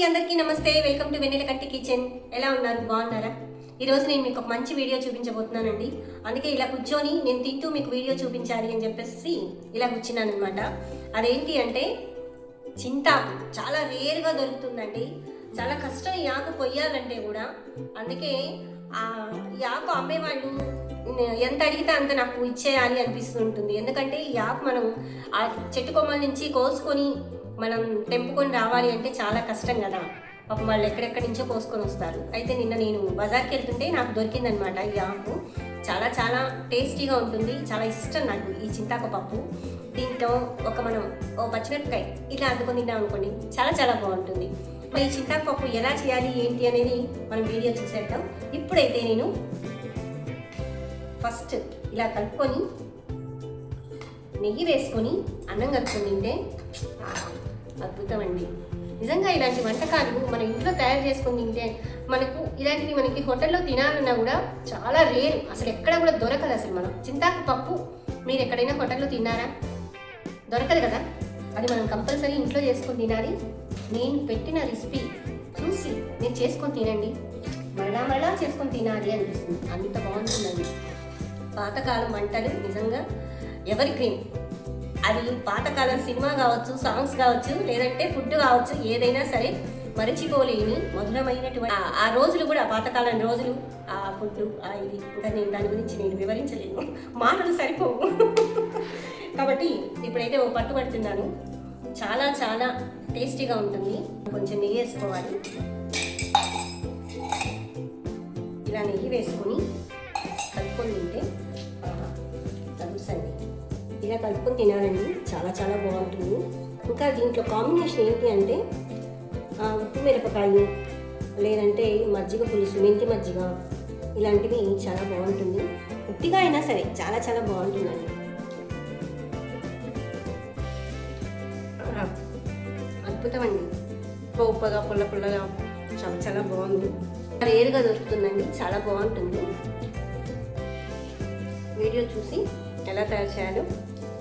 అందరికీ నమస్తే. Welcome to వెన్నెల కంటి కిచెన్. ఎలా ఉన్నారు? బాగున్నారా? ఈరోజు నేను మీకు ఒక మంచి వీడియో చూపించబోతున్నానండి. అందుకే ఇలా కూర్చొని నేను తింటూ మీకు వీడియో చూపించాలి అని చెప్పేసి ఇలా కూర్చున్నాను అనమాట. అదేంటి అంటే చింతాకు. చాలా రేర్గా దొరుకుతుందండి. చాలా కష్టం ఈ ఆకు కొయ్యాలంటే కూడా. అందుకే ఈ ఆకు అమ్మేవాళ్ళు ఎంత అడిగితే అంత నాకు ఇచ్చేయాలి అనిపిస్తుంటుంది. ఎందుకంటే ఈ ఆకు మనం ఆ చెట్టు కొమ్మల నుంచి కోసుకొని మనం తెంపుకొని రావాలి అంటే చాలా కష్టం కదా. పాపం వాళ్ళు ఎక్కడెక్కడి నుంచో కోసుకొని వస్తారు. అయితే నిన్న నేను బజార్కి వెళ్తుంటే నాకు దొరికిందనమాట ఈ ఆకు. చాలా చాలా టేస్టీగా ఉంటుంది. చాలా ఇష్టం నాకు ఈ చింతాకు పప్పు. దీంట్లో మనం పచ్చిమిరపకాయ ఇలా అద్దుకొని తిన్నాం అనుకోండి, చాలా చాలా బాగుంటుంది. మరి ఈ చింతాకు పప్పు ఎలా చేయాలి ఏంటి అనేది మనం వీడియో చూసేద్దాం. ఇప్పుడైతే నేను ఫస్ట్ ఇలా కలుపుకొని నెయ్యి వేసుకొని అన్నం కలుపుకొని తింటే అద్భుతం అండి. నిజంగా ఇలాంటి వంటకాలు మన ఇంట్లో తయారు చేసుకొని తింటే మనకి హోటల్లో తినాలన్నా కూడా చాలా రేరు. అసలు ఎక్కడ కూడా దొరకదు. అసలు మనం చింతాకు పప్పు మీరు ఎక్కడైనా హోటల్లో తిన్నారా? దొరకదు కదా. అది మనం కంపల్సరీ ఇంట్లో చేసుకొని తినాలి. నేను పెట్టిన రెసిపీ చూసి మీరు చేసుకొని తినండి. మళ్ళా చేసుకొని తినాలి అనిపిస్తుంది. అంత బాగుంటుందండి. పాతకాలం వంటలు నిజంగా ఎవరి గ్రీన్. అది పాతకాలం సినిమా కావచ్చు, సాంగ్స్ కావచ్చు, లేదంటే ఫుడ్ కావచ్చు, ఏదైనా సరే మరచిపోలేని మధురమైనటువంటి ఆ రోజులు కూడా పాతకాలం రోజులు, ఆ ఫుడ్ ఇది ఇంకా నేను దాని గురించి నేను వివరించలేను, మాటలు సరిపోవు. కాబట్టి ఇప్పుడైతే ఓ పట్టు పడుతున్నాను. చాలా చాలా టేస్టీగా ఉంటుంది. కొంచెం నెయ్యి వేసుకోవాలి. ఇలా నెయ్యి వేసుకొని కలుపుకొని తింటే తెలుసండి. ఇలా కలుపుకొని తినాలండి. చాలా చాలా బాగుంటుంది. ఇంకా దీంట్లో కాంబినేషన్ ఏంటి అంటే ఉప్పు మిరపకాయలు, లేదంటే మజ్జిగ పులుసు, మెంతి మజ్జిగ, ఇలాంటివి చాలా బాగుంటుంది. ఉట్టిగా అయినా సరే చాలా చాలా బాగుంటుందండి. అద్భుతం అండి. ఉప్పగా పుల్ల పుల్లగా చాలా చాలా బాగుంది. రేరుగా దొరుకుతుందండి. చాలా బాగుంటుంది. వీడియో చూసి ఎలా తయారు చేయాలో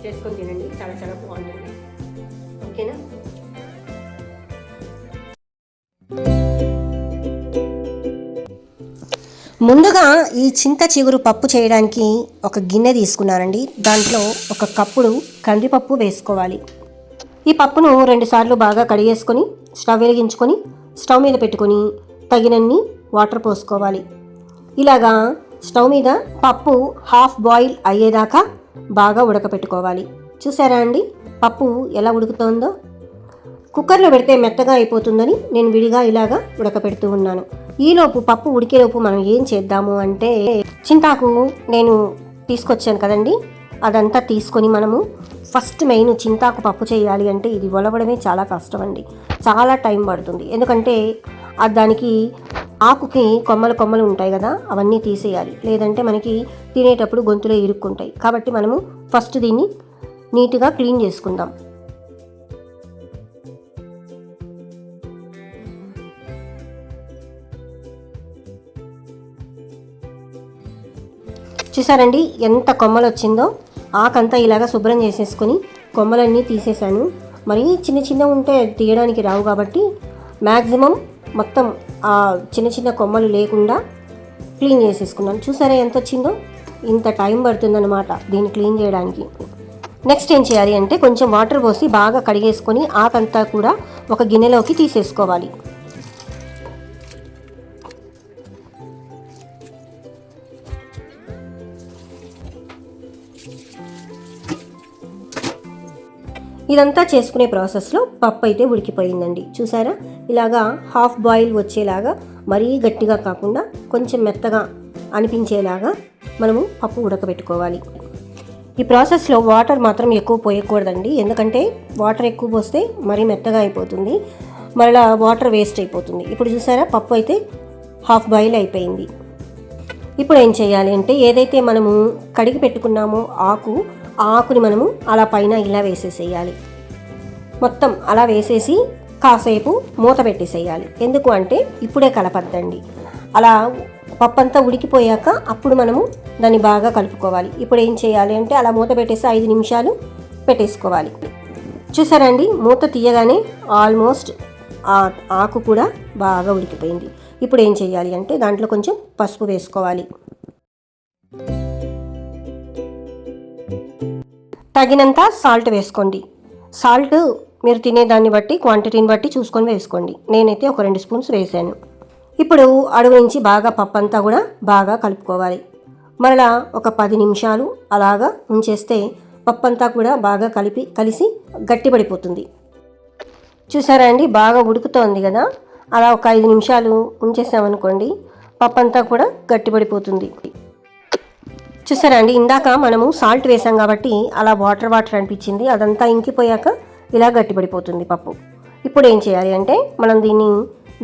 చేసుకొని తినండి. చాలా చాలా బాగుంటుంది. ఓకేనా? ముందుగా ఈ చింత చిగురు పప్పు చేయడానికి ఒక గిన్నె తీసుకున్నానండి. దాంట్లో ఒక కప్పుడు కందిపప్పు వేసుకోవాలి. ఈ పప్పును 2 సార్లు బాగా కడిగేసుకొని స్టవ్ వెలిగించుకొని స్టవ్ మీద పెట్టుకొని తగినన్ని వాటర్ పోసుకోవాలి. ఇలాగా స్టవ్ మీద పప్పు హాఫ్ బాయిల్ అయ్యేదాకా బాగా ఉడకపెట్టుకోవాలి. చూసారా అండి పప్పు ఎలా ఉడుకుతోందో? కుక్కర్లో పెడితే మెత్తగా అయిపోతుందని నేను విడిగా ఇలాగా ఉడకపెడుతూ ఉన్నాను. ఈలోపు పప్పు ఉడికేలోపు మనం ఏం చేద్దాము అంటే చింతాకు నేను తీసుకొచ్చాను కదండి, అదంతా తీసుకొని మనము ఫస్ట్ మెయిన్ చింతాకు పప్పు చేయాలి అంటే ఇది ఒలవడమే చాలా కష్టం అండి. చాలా టైం పడుతుంది. ఎందుకంటే దానికి ఆకుకి కొమ్మలు ఉంటాయి కదా, అవన్నీ తీసేయాలి. లేదంటే మనకి తినేటప్పుడు గొంతులో ఇరుక్కుంటాయి. కాబట్టి మనము ఫస్ట్ దీన్ని నీట్గా క్లీన్ చేసుకుందాం. చూసారండి ఎంత కొమ్మలు వచ్చిందో. ఆకంతా ఇలాగా శుభ్రం చేసేసుకొని కొమ్మలన్నీ తీసేసాను. మరి చిన్న ఉంటే తీయడానికి రావు కాబట్టి మ్యాక్సిమం మొత్తం ఆ చిన్న కొమ్మలు లేకుండా క్లీన్ చేసేసుకున్నాను. చూసారా ఎంత వచ్చిందో? ఇంత టైం పడుతుందన్నమాట దీన్ని క్లీన్ చేయడానికి. నెక్స్ట్ ఏం చేయాలి అంటే కొంచెం వాటర్ పోసి బాగా కడిగేసుకొని ఆకంతా కూడా ఒక గిన్నెలోకి తీసేసుకోవాలి. ఇదంతా చేసుకునే ప్రాసెస్లో పప్పు అయితే ఉడికిపోయిందండి. చూసారా? ఇలాగా హాఫ్ బాయిల్ వచ్చేలాగా, మరీ గట్టిగా కాకుండా కొంచెం మెత్తగా అనిపించేలాగా మనము పప్పు ఉడకబెట్టుకోవాలి. ఈ ప్రాసెస్లో వాటర్ మాత్రం ఎక్కువ పోయకూడదండి. ఎందుకంటే వాటర్ ఎక్కువ పోస్తే మరీ మెత్తగా అయిపోతుంది, మరలా వాటర్ వేస్ట్ అయిపోతుంది. ఇప్పుడు చూసారా పప్పు అయితే హాఫ్ బాయిల్ అయిపోయింది. ఇప్పుడు ఏం చేయాలి అంటే ఏదైతే మనము కడిగి పెట్టుకున్నామో ఆకుని మనము అలా పైన ఇలా వేసేసేయాలి. మొత్తం అలా వేసేసి కాసేపు మూత పెట్టేసేయాలి. ఎందుకు అంటే ఇప్పుడే కలపద్దండి. అలా పప్పు అంతా ఉడికిపోయాక అప్పుడు మనము దాన్ని బాగా కలుపుకోవాలి. ఇప్పుడు ఏం చేయాలి అంటే అలా మూత పెట్టేసి 5 నిమిషాలు పెట్టేసుకోవాలి. చూసారండి మూత తీయగానే ఆల్మోస్ట్ ఆ ఆకు కూడా బాగా ఉడికిపోయింది. ఇప్పుడు ఏం చేయాలి అంటే దాంట్లో కొంచెం పసుపు వేసుకోవాలి. తగినంత సాల్ట్ వేసుకోండి. సాల్ట్ మీరు తినేదాన్ని బట్టి క్వాంటిటీని బట్టి చూసుకొని వేసుకోండి. నేనైతే ఒక 2 స్పూన్స్ వేసాను. ఇప్పుడు అడుగు నుంచి బాగా పప్పు అంతా కూడా బాగా కలుపుకోవాలి. మరలా ఒక 10 నిమిషాలు అలాగా ఉంచేస్తే పప్పు అంతా కూడా బాగా కలిసి గట్టిపడిపోతుంది. చూసారా అండి, బాగా ఉడుకుతోంది కదా. అలా ఒక 5 నిమిషాలు ఉంచేసామనుకోండి పప్పు అంతా కూడా గట్టిపడిపోతుంది. చూసారా అండి, ఇందాక మనము సాల్ట్ వేసాం కాబట్టి అలా వాటర్ అనిపించింది. అదంతా ఇంకిపోయాక ఇలా గట్టిపడిపోతుంది పప్పు. ఇప్పుడు ఏం చేయాలి అంటే మనం దీన్ని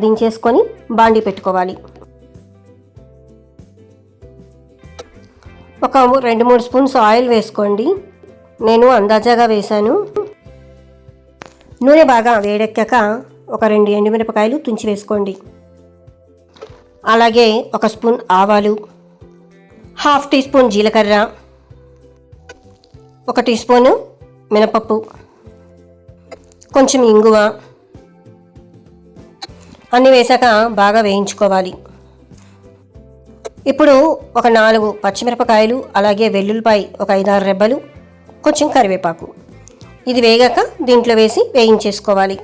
దించేసుకొని బాండి పెట్టుకోవాలి. ఒక 2-3 స్పూన్స్ ఆయిల్ వేసుకోండి. నేను అందాజాగా వేశాను. నూనె బాగా వేడెక్కాక ఒక 2 ఎండుమిరపకాయలు తుంచి వేసుకోండి. అలాగే 1 స్పూన్ ఆవాలు, 1/2 టీ స్పూన్ జీలకర్ర, 1 టీ స్పూను మినపప్పు, కొంచెం ఇంగువ అన్నీ వేసాక బాగా వేయించుకోవాలి. ఇప్పుడు ఒక 4 పచ్చిమిరపకాయలు, అలాగే వెల్లుల్లిపాయ ఒక 5-6 రెబ్బలు, కొంచెం కరివేపాకు ఇది వేగాక దీంట్లో వేసి వేయించేసుకోవాలి.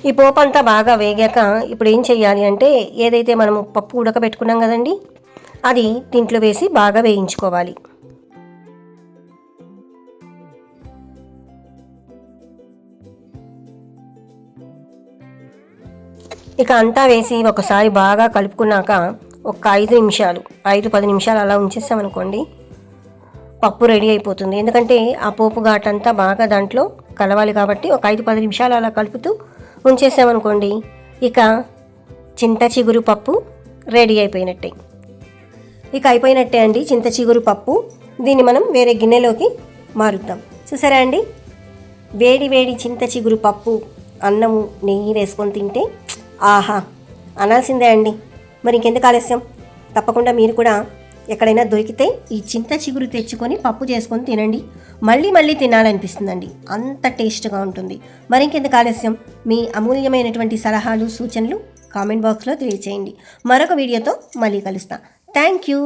ఈ పోపు అంతా బాగా వేగాక ఇప్పుడు ఏం చేయాలి అంటే ఏదైతే మనము పప్పు ఉడకబెట్టుకున్నాం కదండి అది దీంట్లో వేసి బాగా వేయించుకోవాలి. ఇక అంతా వేసి ఒకసారి బాగా కలుపుకున్నాక ఒక 5-10 నిమిషాలు అలా ఉంచేసామనుకోండి పప్పు రెడీ అయిపోతుంది. ఎందుకంటే ఆ పోపు ఘాటంతా బాగా దాంట్లో కలవాలి కాబట్టి ఒక 5-10 నిమిషాలు అలా కలుపుతూ ఉంచేసామనుకోండి ఇక చింత చిగురు పప్పు రెడీ అయిపోయినట్టే. ఇక అయిపోయినట్టే అండి చింత చిగురు పప్పు. దీన్ని మనం వేరే గిన్నెలోకి మారుద్దాం. చూసారా అండి, వేడి వేడి చింత చిగురు పప్పు అన్నము నెయ్యి వేసుకొని తింటే ఆహా అనాల్సిందే అండి. మరి ఇంకెందుకు ఆలస్యం, తప్పకుండా మీరు కూడా ఎక్కడైనా దొరికితే ఈ చింత చిగురు తెచ్చుకొని పప్పు చేసుకొని తినండి. మళ్ళీ మళ్ళీ తినాలనిపిస్తుందండి, అంత టేస్ట్గా ఉంటుంది. మరి ఇంకెందుకు ఆలస్యం, మీ అమూల్యమైనటువంటి సలహాలు సూచనలు కామెంట్ బాక్స్లో తెలియచేయండి. మరొక వీడియోతో మళ్ళీ కలుస్తా. Thank you.